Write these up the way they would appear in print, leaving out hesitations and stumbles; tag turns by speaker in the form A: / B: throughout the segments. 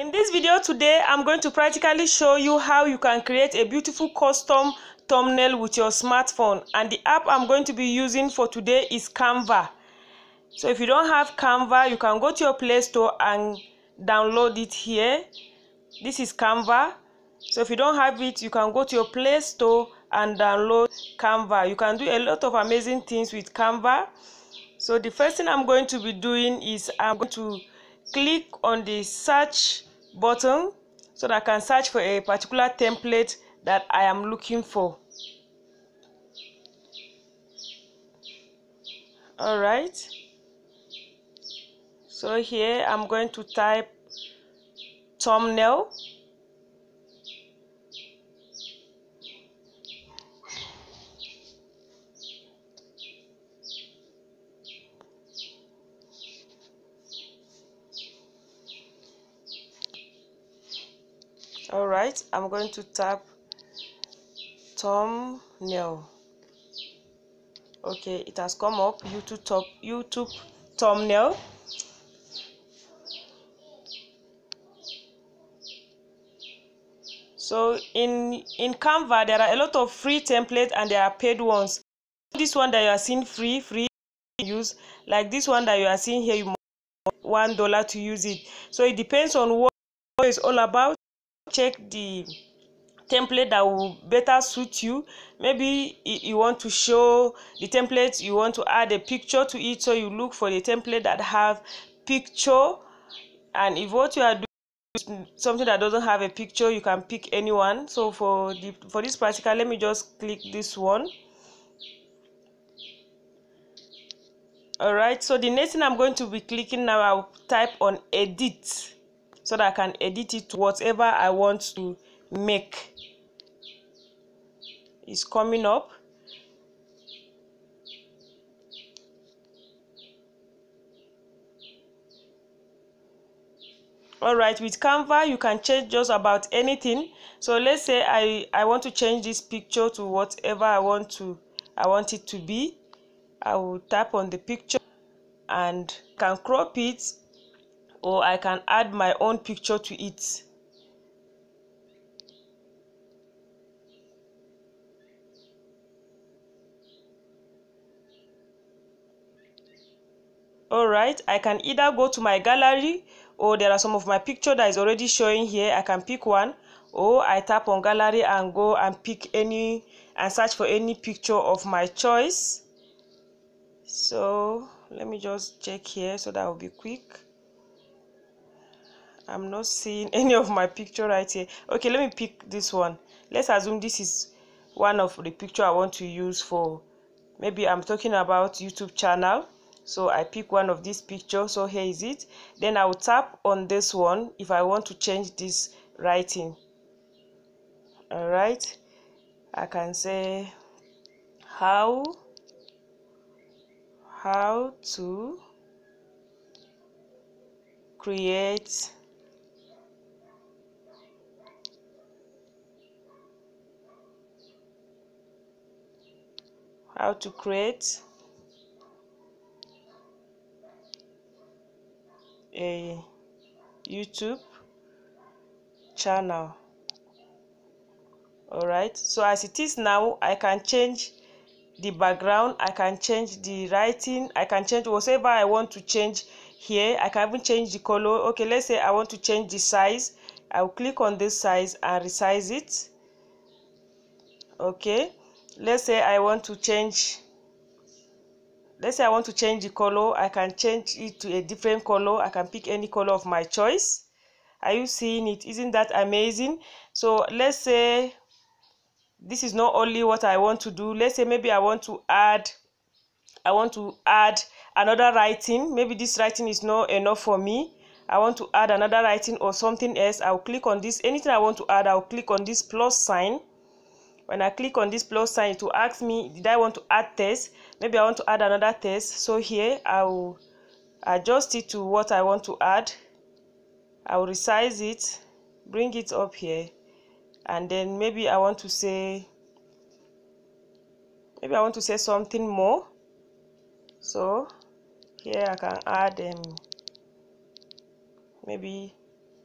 A: In this video today, I'm going to practically show you how you can create a beautiful custom thumbnail with your smartphone, and the app I'm going to be using for today is Canva. So if you don't have Canva, you can go to your Play Store and download it here. This is Canva. So if you don't have it, you can go to your Play Store and download Canva. You can do a lot of amazing things with Canva. So the first thing I'm going to be doing is I'm going to click on the search button so that I can search for a particular template that I am looking for. Alright, so here I'm going to type thumbnail. Alright, I'm going to tap thumbnail. Okay, it has come up, YouTube thumbnail. So in Canva, there are a lot of free templates and there are paid ones. This one that you are seeing free use, like this one that you are seeing here, you must $1 to use it. So it depends on what it's all about. Check the template that will better suit you. Maybe you want to show the template, you want to add a picture to it, so you look for the template that have picture. And if what you are doing is something that doesn't have a picture, you can pick anyone. So for this practical, let me just click this one. Alright, so the next thing I'm going to be clicking now, I'll type on edit so that I can edit it to whatever I want to make. It's coming up. Alright, with Canva you can change just about anything. So let's say I want to change this picture to whatever I want it to be. I will tap on the picture and can crop it, or I can add my own picture to it. Alright, I can either go to my gallery, or there are some of my picture that is already showing here. I can pick one, or I tap on gallery and go and pick any and search for any picture of my choice. So let me just check here so that will be quick. I'm not seeing any of my picture right here. Okay, let me pick this one. Let's assume this is one of the picture I want to use for, maybe I'm talking about YouTube channel. So I pick one of these pictures. So here is it. Then I will tap on this one if I want to change this writing. Alright, I can say how to create a YouTube channel. Alright, so as it is now, I can change the background, I can change the writing, I can change whatever I want to change here. I can even change the color. Okay, let's say I want to change the size. I'll click on this size and resize it. Okay, let's say I want to change the color. I can change it to a different color. I can pick any color of my choice. Are you seeing it? Isn't that amazing? So let's say this is not only what I want to do. Let's say maybe I want to add another writing. Maybe this writing is not enough for me. I want to add another writing or something else. I'll click on this. Anything I want to add, I'll click on this plus sign. When I click on this plus sign, it will ask me, did I want to add text? Maybe I want to add another text. So here I will adjust it to what I want to add. I will resize it, bring it up here, and then maybe I want to say something more. So here I can add maybe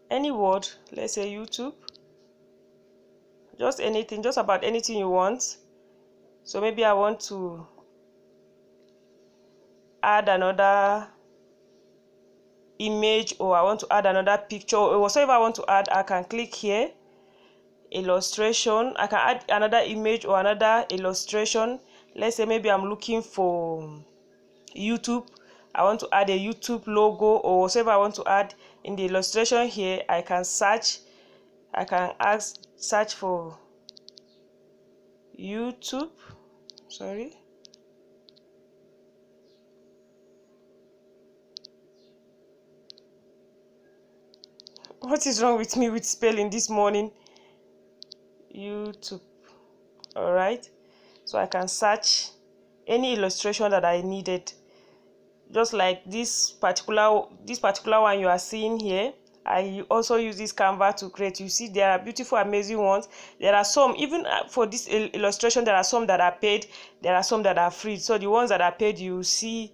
A: any word, let's say YouTube, just anything, just about anything you want. So maybe I want to add another image, or I want to add another picture, or whatever I want to add. I can click here, illustration. I can add another image or another illustration. Let's say maybe I'm looking for YouTube. I want to add a YouTube logo, or whatever I want to add. In the illustration here, I can search. I can search for YouTube. Sorry. What is wrong with me with spelling this morning? YouTube. All right. So I can search any illustration that I needed. Just like this particular one you are seeing here, I also use this Canva to create. You see, there are beautiful, amazing ones. There are some, even for this illustration, there are some that are paid, there are some that are free. So the ones that are paid, you see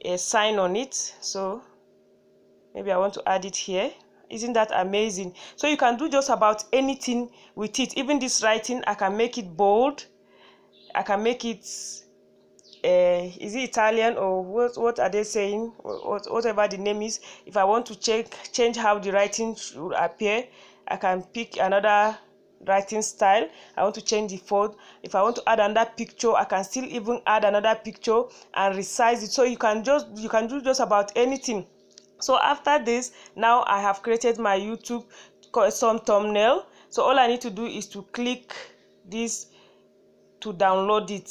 A: a sign on it. So maybe I want to add it here. Isn't that amazing? So you can do just about anything with it. Even this writing, I can make it bold. I can make it is it Italian, or what are they saying, whatever the name is. If I want to change how the writing should appear, I can pick another writing style. I want to change the font. If I want to add another picture, I can still even add another picture and resize it. So you can do just about anything. So after this, now I have created my YouTube custom thumbnail. So all I need to do is to click this to download it,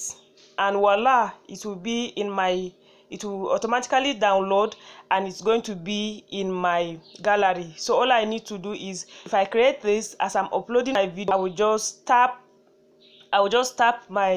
A: and voila, it will be in my, it will automatically download, and it's going to be in my gallery. So all I need to do is, if I create this, as I'm uploading my video, I will just tap my